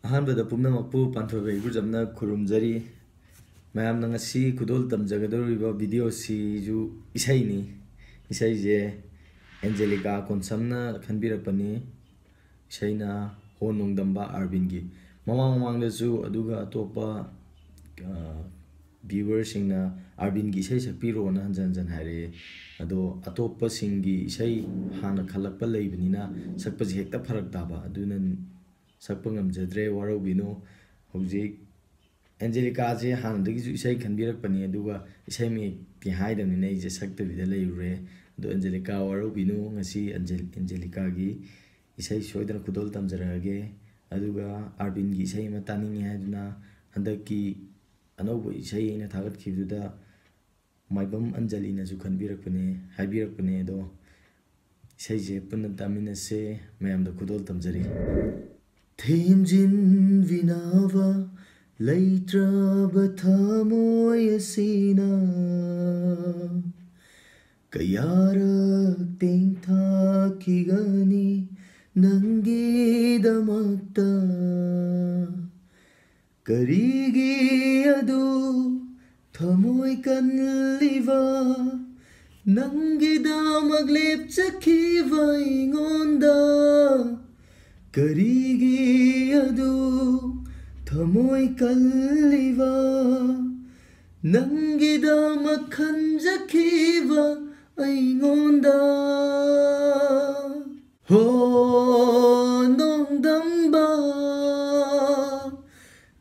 ꯑꯍꯥꯟꯕꯗ ꯄꯨꯝꯅꯃꯛꯄꯨ ꯄꯥꯟꯊꯣꯏꯕ ꯏꯒꯨꯖꯝꯅ ꯈꯨꯔꯨꯝꯖꯔꯤ ꯃꯌꯥꯝꯅ ꯉꯁꯤ ꯈꯨꯗꯣꯜ ꯇꯝꯖꯒꯗꯧꯔꯤꯕ ꯚꯤꯗꯤꯑꯣꯁꯤꯁꯨ ꯏꯁꯩꯅꯤ ꯏꯁꯩꯁꯦ ꯑꯦꯟꯖꯦꯂꯤꯀꯥ ꯀꯣꯟꯁꯝꯅ ꯈꯟꯕꯤꯔꯛꯄꯅꯤ ꯏꯁꯩꯅ ꯍꯣ ꯅꯣꯡꯗꯝꯕ ꯑꯥꯔꯕꯤꯟꯒꯤ ꯃꯃꯥꯡꯗꯁꯨ ꯑꯗꯨꯒ ꯑꯇꯣꯞꯄ ꯚ꯭ꯌꯨꯋꯔꯁꯤꯡꯅ ꯑꯥꯔꯕꯤꯟꯒꯤ ꯏꯁꯩ ꯁꯛꯄꯤꯔꯣꯅ ꯍꯟꯖꯟ ꯍꯟꯖꯟ ꯍꯥꯏꯔꯛꯑꯦ ꯑꯗꯣ ꯑꯇꯣꯞꯄꯁꯤꯡꯒꯤ ꯏꯁꯩ ꯍꯥꯟꯅ ꯈꯜꯂꯛꯄ ꯂꯩꯕꯅꯤ나 ꯁꯛꯄꯁꯦ ꯍꯦꯛꯇ ꯐꯔꯛ ꯇꯥꯕ ꯑꯗꯨꯅ ꯁꯛꯄ ꯉꯝꯖꯗ꯭रे ꯋꯥꯔꯧꯕꯤꯅꯨ ꯍꯧꯖꯤꯛ ꯑꯦꯟꯖꯦꯂꯤꯀꯥꯁꯦ ꯍꯥꯟꯅꯗꯒꯤꯁꯨ ꯏꯁꯩ ꯈꯟꯕꯤꯔꯛꯄꯅꯤ ꯑꯗꯨꯒ ꯏꯁꯩ ꯃꯌꯦꯛꯇꯤ ꯍꯥꯏꯗꯕꯅꯤꯅ ꯑꯩꯁꯦ ꯁꯛꯇꯕꯤꯗ ꯂꯩꯔꯨꯔꯦ ꯑꯗꯣ ꯑꯦꯟꯖꯦꯂꯤꯀꯥ ꯋꯥꯔꯧꯕꯤꯅꯨ ꯉꯁꯤ ꯑꯦꯟꯖꯦꯂꯤꯀꯥꯒꯤ ꯏꯁꯩ ꯁꯣꯏꯗꯅ ꯈꯨꯗꯣꯜ ꯇꯝꯖꯔꯛꯑꯒꯦ ꯑꯗꯨꯒ ꯑꯥꯔꯕꯤꯟꯒꯤ ꯏꯁꯩ ꯑꯃ ꯇꯥꯅꯤꯡꯉꯤ ꯍꯥꯏꯗꯨꯅ ꯍꯟꯗꯛꯀꯤ ꯑꯅꯧꯕ ꯏꯁꯩ ꯑꯩꯅ ꯊꯥꯒꯠꯈꯤꯕꯗꯨꯗ ꯃꯥꯏꯕꯝ ꯑꯟꯖꯂꯤꯅꯁꯨ ꯍꯥꯏꯕꯤꯔꯛꯄꯅꯦ ꯑꯗꯣ ꯏꯁꯩꯁꯦ ꯄꯨꯟꯅ ꯇꯥꯃꯤꯟꯅꯁꯦ ꯃꯌꯥꯝꯗ ꯈꯨꯗꯣꯜ ꯇꯝꯖꯔꯤ ꯊꯦꯝꯖꯤꯟꯕꯤꯅꯕ ꯂꯩꯇ꯭ꯔꯕ ꯊꯃꯣꯏ ꯑꯁꯤꯅ ꯀꯌꯥꯔꯛ ꯇꯦꯡꯊꯥꯈꯤꯒꯅꯤ ꯅꯪꯒꯤꯗꯃꯛꯇ ꯀꯔꯤꯒꯤ ꯑꯗꯨ ꯊꯃꯣꯏ ꯀꯜꯂꯤꯕ ꯅꯪꯒꯤꯗꯃꯛ ꯂꯦꯞꯆꯈꯤꯕ ꯑꯩꯉꯣꯟꯗ ꯀꯔꯤꯒꯤ ꯑꯗꯨ ꯊꯃꯣꯏ ꯀꯜꯂꯤꯕ ꯅꯪꯒꯤꯗꯃꯛ ꯈꯟꯖꯈꯤꯕ ꯑꯩꯉꯣꯟꯗ ꯍꯣ ꯅꯣꯡꯗꯝꯕ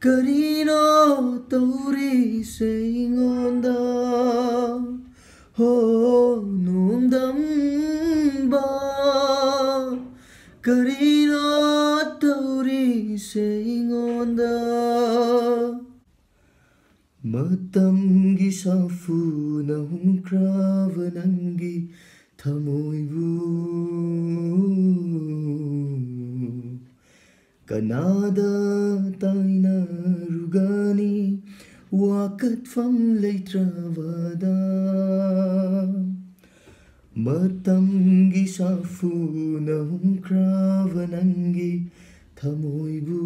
ꯀꯔꯤꯅꯣ ꯇꯧꯔꯤꯁꯦ ꯑꯩꯉꯣꯟꯗ ꯍꯣ ꯅꯣꯡꯗꯝꯕ ꯀꯔꯤꯅꯣ ꯇꯧꯔꯤꯁꯦ ꯑꯩꯉꯣꯟꯗ ꯃꯇꯝꯒꯤ ꯁꯥꯐꯨꯅ ꯍꯨꯝꯈ꯭ꯔꯕ ꯅꯪꯒꯤ ꯊꯃꯣꯏꯕꯨ ꯀꯅꯥꯗ ꯇꯥꯏꯅꯔꯨꯒꯅꯤ ꯋꯥꯀꯠꯐꯝ ꯂꯩꯇ꯭ꯔꯕꯗ ꯃꯇꯝꯒꯤ ꯁꯥꯐꯨꯅ ꯍꯨꯝꯈ꯭ꯔꯕ ꯅꯪꯒꯤ ꯊꯃꯣꯏꯕꯨ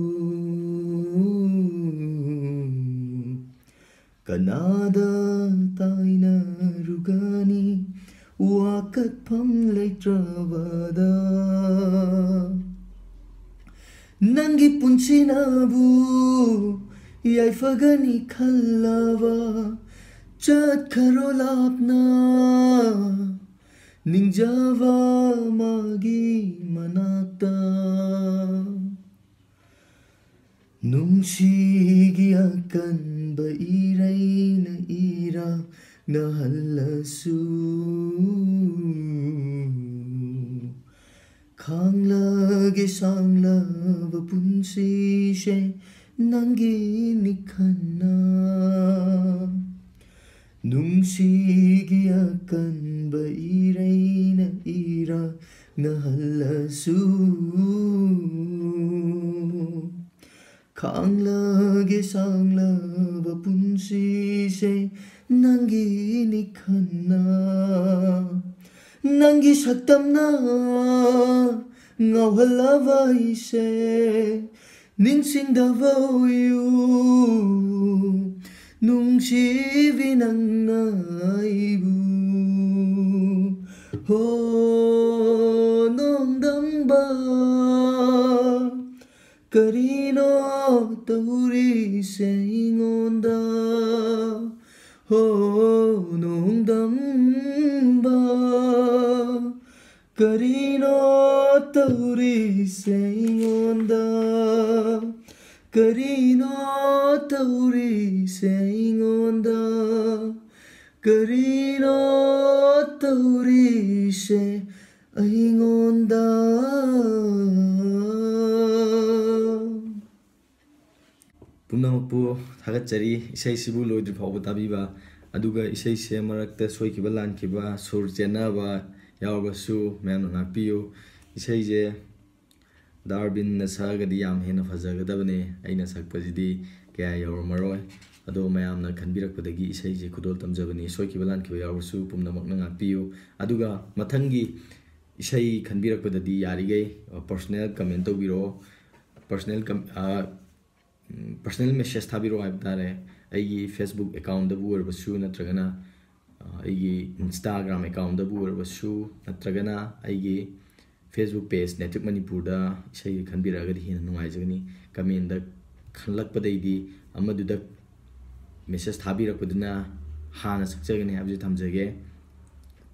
ꯀꯅꯥꯗ ꯇꯥꯏꯅꯔꯨꯒꯅꯤ ꯋꯥꯀꯠꯐꯝ ꯂꯩꯇ꯭ꯔꯕꯗ ꯅꯪꯒꯤ ꯄꯨꯟꯁꯤꯅꯕꯨ ꯌꯥꯏꯐꯒꯅꯤ ꯈꯜꯂꯕ ꯆꯠꯈꯔꯣ ꯂꯥꯞꯅ ꯅꯤꯡꯖꯕ ꯃꯥꯒꯤ ꯃꯅꯥꯛꯇ ꯅꯨꯡꯁꯤꯒꯤ ꯑꯀꯟꯕ ꯏꯔꯩꯅ ꯏꯔꯥꯛꯅꯍꯜꯂꯁꯨ ꯈꯥꯡꯂꯒꯦ ꯁꯥꯡꯂꯕ ꯄꯨꯟꯁꯤꯁꯦ ꯅꯪꯒꯤꯅꯤ ꯈꯟꯅ ꯅꯨꯡꯁꯤꯒꯤ ꯑꯀꯟꯕ ꯏꯔꯩꯅ ꯏꯔꯥꯛꯅꯍꯜꯂꯁꯨ ꯈꯥꯡꯂꯒꯦ ꯁꯥꯡꯂꯕ ꯄꯨꯟꯁꯤꯁꯦ ꯅꯪꯒꯤꯅꯤ ꯈꯟꯅ ꯅꯪꯒꯤ ꯁꯛꯇꯝꯅ ꯉꯥꯎꯍꯜꯂꯕ ꯑꯩꯁꯦ ꯅꯤꯡꯁꯤꯡꯗꯕ ꯑꯣꯏꯌꯨ ꯅꯨꯡꯁꯤꯕꯤ ꯅꯪꯅ ꯑꯩꯕꯨ ꯍꯣ ꯅꯣꯡꯗꯝꯕ ꯀꯔꯤꯅꯣ ꯇꯧꯔꯤꯁꯦ ꯑꯩꯉꯣꯟꯗ ꯍꯣ ꯅꯣꯡꯗꯝꯕ ꯀꯔꯤꯅꯣ ꯇꯧꯔꯤꯁꯦ ꯑꯩꯉꯣꯟꯗ ꯀꯔꯤꯅꯣ ꯇꯧꯔꯤꯁꯦ ꯑꯩꯉꯣꯟꯗ ꯀꯔꯤꯅꯣ ꯇꯧꯔꯤꯁꯦ ꯑꯩꯉꯣꯟꯗ ꯄꯨꯝꯅꯃꯛꯄꯨ ꯊꯥꯒꯠꯆꯔꯤ ꯏꯁꯩꯁꯤꯕꯨ ꯂꯣꯏꯗ꯭ꯔꯤ ꯐꯥꯎꯕ ꯇꯥꯕꯤꯕ ꯑꯗꯨꯒ ꯏꯁꯩꯁꯦ ꯃꯔꯛꯇ ꯁꯣꯏꯈꯤꯕ ꯂꯥꯟꯈꯤꯕ ꯁꯨꯔ ꯆꯦꯟꯅꯕ ꯌꯥꯎꯔꯕꯁꯨ ꯃꯌꯥꯝꯅ ꯉꯥꯛꯄꯤꯌꯨ ꯏꯁꯩꯁꯦ ꯑꯥꯔꯕꯤꯟꯅ ꯁꯛꯑꯒꯗꯤ ꯌꯥꯝ ꯍꯦꯟꯅ ꯐꯖꯒꯗꯕꯅꯦ ꯑꯩꯅ ꯁꯛꯄꯁꯤꯗꯤ ꯀꯌꯥ ꯌꯧꯔꯝꯃꯔꯣꯏ ꯑꯗꯣ ꯃꯌꯥꯝꯅ ꯈꯟꯕꯤꯔꯛꯄꯗꯒꯤ ꯏꯁꯩꯁꯦ ꯈꯨꯗꯣꯜ ꯇꯝꯖꯕꯅꯤ ꯁꯣꯏꯈꯤꯕ ꯂꯥꯟꯈꯤꯕ ꯌꯥꯎꯔꯕꯁꯨ ꯄꯨꯝꯅꯃꯛꯅ ꯉꯥꯛꯄꯤꯌꯨ ꯑꯗꯨꯒ ꯃꯊꯪꯒꯤ ꯏꯁꯩ ꯈꯟꯕꯤꯔꯛꯄꯗꯗꯤ ꯌꯥꯔꯤꯈꯩ ꯄꯔꯁꯣꯅꯦꯜ ꯀꯃꯦꯟ ꯇꯧꯕꯤꯔꯛꯑꯣ personal personal message thabiro haib tare aigi Facebook account da bu orbasu natragana aigi Instagram account da bu orbasu natragana aigi Facebook page nativemanipur da isai khanbiraga di hina nungai jagani comment da khanlakpa deidi amadu da message thabirakuduna hana sakjagani habje thamjage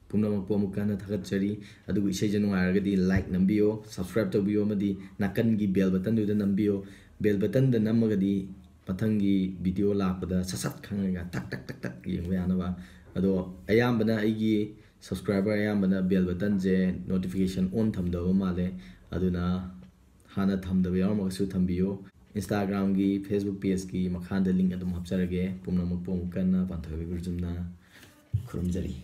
Pumnamakpu amukana thagatchari adugu isai janungai di like nambiyo subscribe tawbiyo amadi nakan gi bell button du da nambiyo bell button da namagadi mathangi video lakpada sasat khanga tak tak tak tak yengba yanaba ado ayambana aigi subscriber ayambana bell button je notification on thamdaba male aduna hana thamdaba yawmagasu thambiyo Instagram gi Facebook page gi makhanda link adum hapcharage Pumnamakpu amukana panthabi gurjumna khurumjari